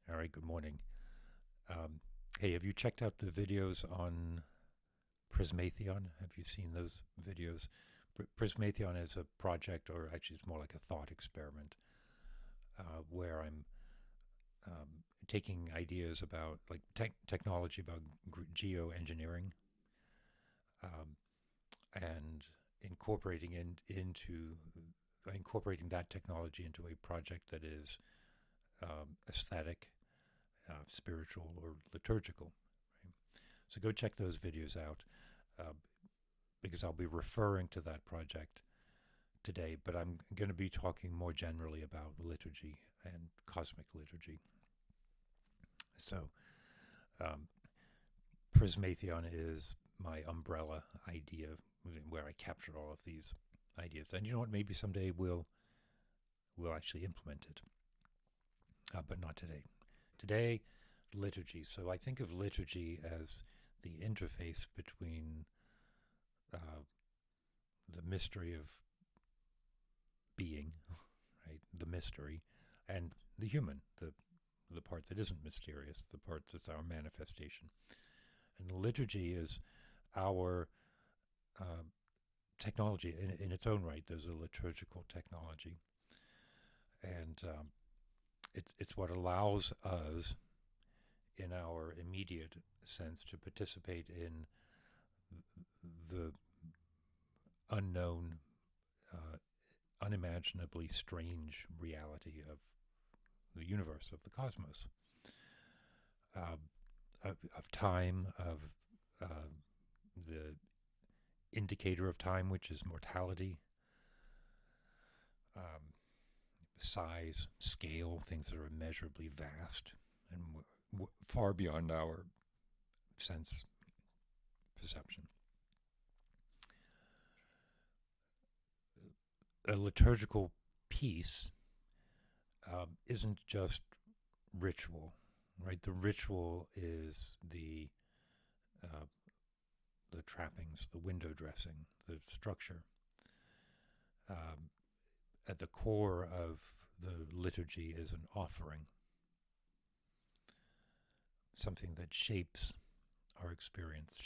All right, good morning. Hey, have you checked out the videos on Prismatheon? Have you seen those videos? Prismatheon is a project, or actually, it's more like a thought experiment, where I'm um, taking ideas about like technology, about geoengineering, um, and incorporating that technology into a project that is aesthetic, spiritual, or liturgical. Right? So go check those videos out, uh, because I'll be referring to that project today, but I'm going to be talking more generally about liturgy and cosmic liturgy. So, um, Prismatheon is my umbrella idea where I captured all of these ideas. And you know what? Maybe someday we'll actually implement it, but not today. Today, liturgy. So I think of liturgy as the interface between uh, the mystery of being, right? The mystery, and the human, the part that isn't mysterious, the part that's our manifestation. And liturgy is our uh, technology in its own right. There's a liturgical technology, and it's what allows us, in our immediate sense, to participate in the unknown, uh, unimaginably strange reality of the universe, of the cosmos, uh, of time, of uh, the indicator of time, which is mortality, um, size, scale, things that are immeasurably vast and far beyond our sense perception. A liturgical piece isn't just ritual, right? The ritual is uh, the trappings, the window dressing, the structure. Um, at the core of the liturgy is an offering, something that shapes our experience.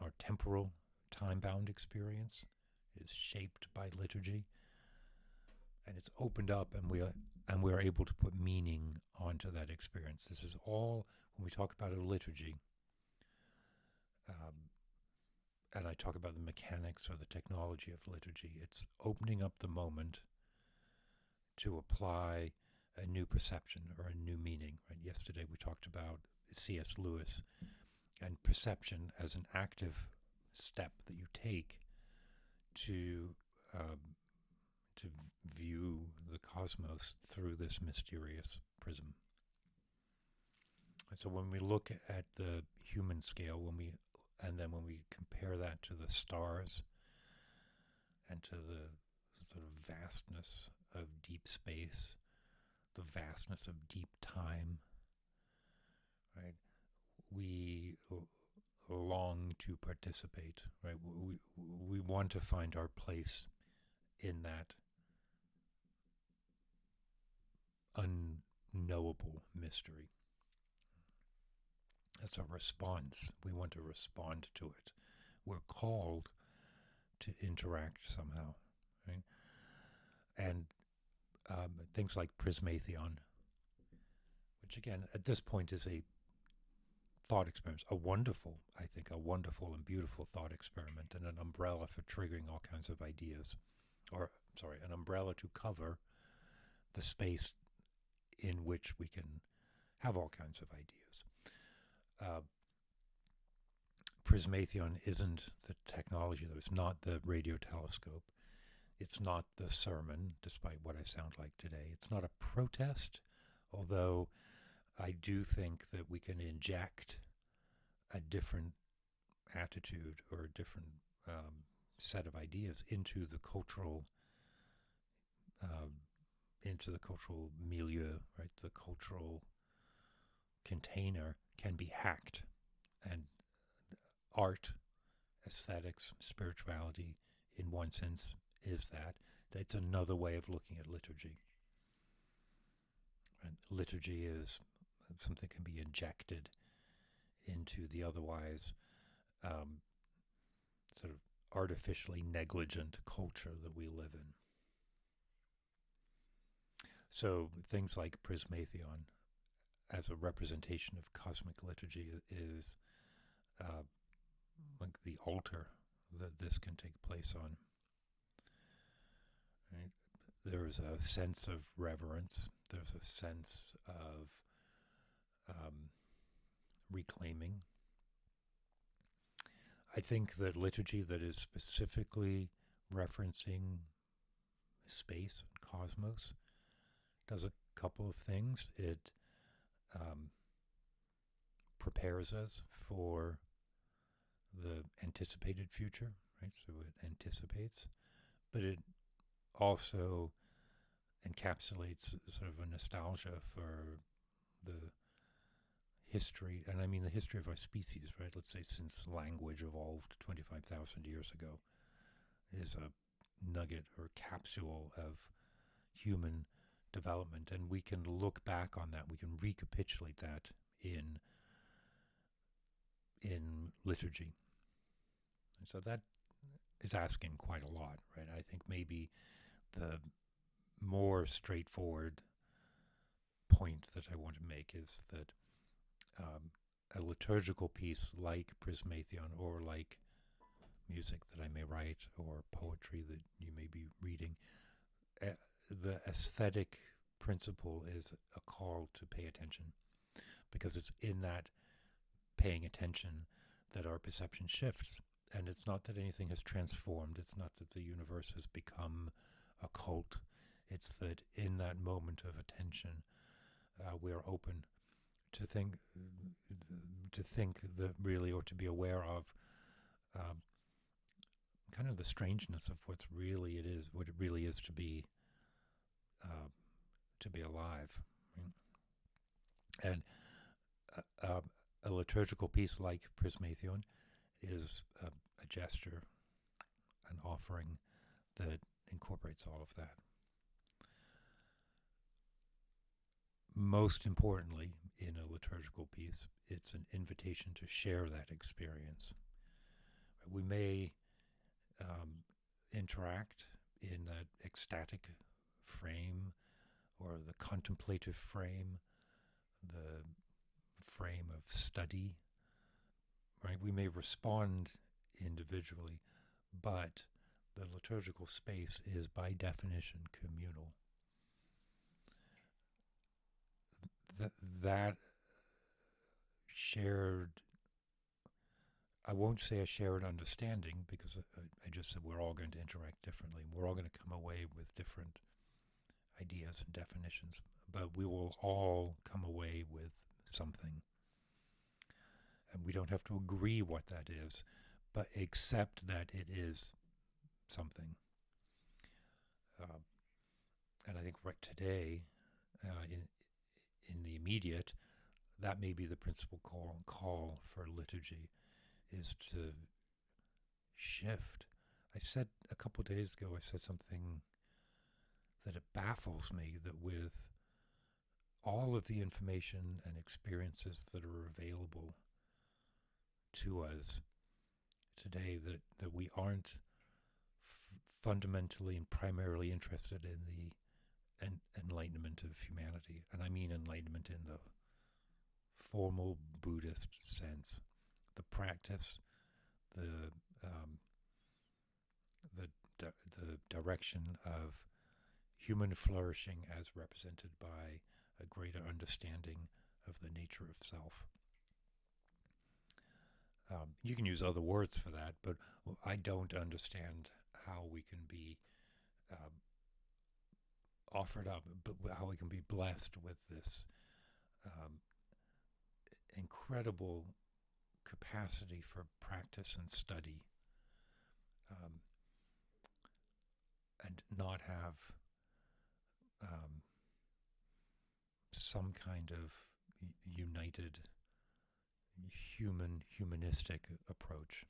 Our temporal, time-bound experience is shaped by liturgy, and it's opened up, and we are able to put meaning onto that experience. This is all when we talk about a liturgy, um, and I talk about the mechanics or the technology of liturgy. It's opening up the moment to apply a new perception or a new meaning. Right? Yesterday we talked about C.S. Lewis and perception as an active step that you take to um, to view the cosmos through this mysterious prism. And so when we look at the human scale, when we compare that to the stars and to the sort of vastness of deep space, the vastness of deep time, right? We long to participate, right? We want to find our place in that unknowable mystery. That's a response. We want to respond to it. We're called to interact somehow, right? And things like Prismatheon, which again, at this point is a thought experiment, a wonderful and beautiful thought experiment, and an umbrella for triggering all kinds of ideas, or, sorry, an umbrella to cover the space in which we can have all kinds of ideas. Uh, Prismatheon isn't the technology, though. It's not the radio telescope. It's not the sermon, despite what I sound like today. It's not a protest, although I do think that we can inject a different attitude or a different set of ideas um, into the cultural milieu, right? The cultural container can be hacked, and art, aesthetics, spirituality, in one sense, is that. That's another way of looking at liturgy. And liturgy is something can be injected into the otherwise sort of artificially negligent culture that we live in. So things like Prismatheon as a representation of cosmic liturgy is like the altar that this can take place on. Right? There's a sense of reverence. There's a sense of reclaiming. I think that liturgy that is specifically referencing space and cosmos does a couple of things. It prepares us for the anticipated future, right? So it anticipates, but it also encapsulates sort of a nostalgia for the history, and I mean the history of our species, right? Let's say since language evolved 25,000 years ago, is a nugget or capsule of human development, and we can look back on that. We can recapitulate that in liturgy. And so that is asking quite a lot, right? I think maybe the more straightforward point that I want to make is that a liturgical piece like Prismatheon, or like music that I may write, or poetry that you may be reading, the aesthetic principle is a call to pay attention, because it's in that paying attention that our perception shifts. And it's not that anything has transformed. It's not that the universe has become a cult. It's that in that moment of attention, we are open to think that really, or to be aware of kind of the strangeness of what it really is to be alive. And a liturgical piece like Prismatheon is a gesture, an offering that incorporates all of that. Most importantly, in a liturgical piece, it's an invitation to share that experience. We may interact in that ecstatic frame, or the contemplative frame, the frame of study, right? We may respond individually, but the liturgical space is by definition communal. That shared, I won't say a shared understanding, because I just said we're all going to interact differently. We're all going to come away with different ideas and definitions, but we will all come away with something. And we don't have to agree what that is, but accept that it is something. And I think right today, in the immediate, that may be the principal call for liturgy, is to shift. I said a couple of days ago, I said something that it baffles me, that with all of the information and experiences that are available to us today, that we aren't fundamentally and primarily interested in the enlightenment of humanity. And I mean enlightenment in the formal Buddhist sense, the practice, the direction of human flourishing as represented by a greater understanding of the nature of self. You can use other words for that, but I don't understand how we can be offered up, how we can be blessed with this incredible capacity for practice and study, and not have some kind of united humanistic approach.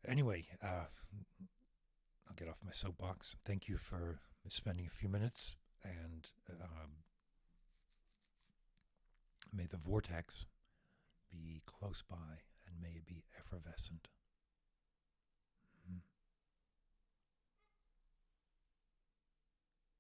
Anyway, I'll get off my soapbox. Thank you for spending a few minutes, and may the vortex be close by, and may it be effervescent.